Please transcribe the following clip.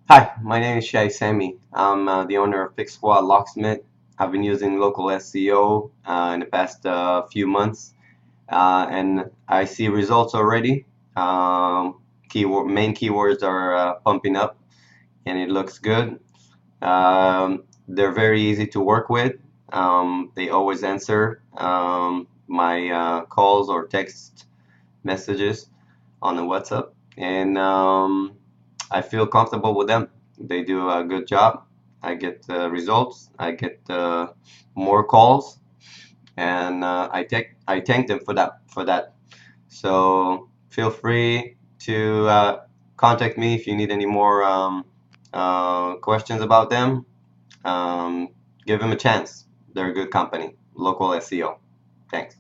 Hi, my name is Shai Sami. I'm the owner of Fix Squad Locksmith. I've been using local SEO in the past few months, and I see results already. Main keywords are pumping up, and it looks good. They're very easy to work with. They always answer my calls or text messages on the WhatsApp, and I feel comfortable with them. They do a good job. I get results. I get more calls, and I thank them for that. So feel free to contact me if you need any more questions about them. Um, Give them a chance. They're a good company. Local SEO. Thanks.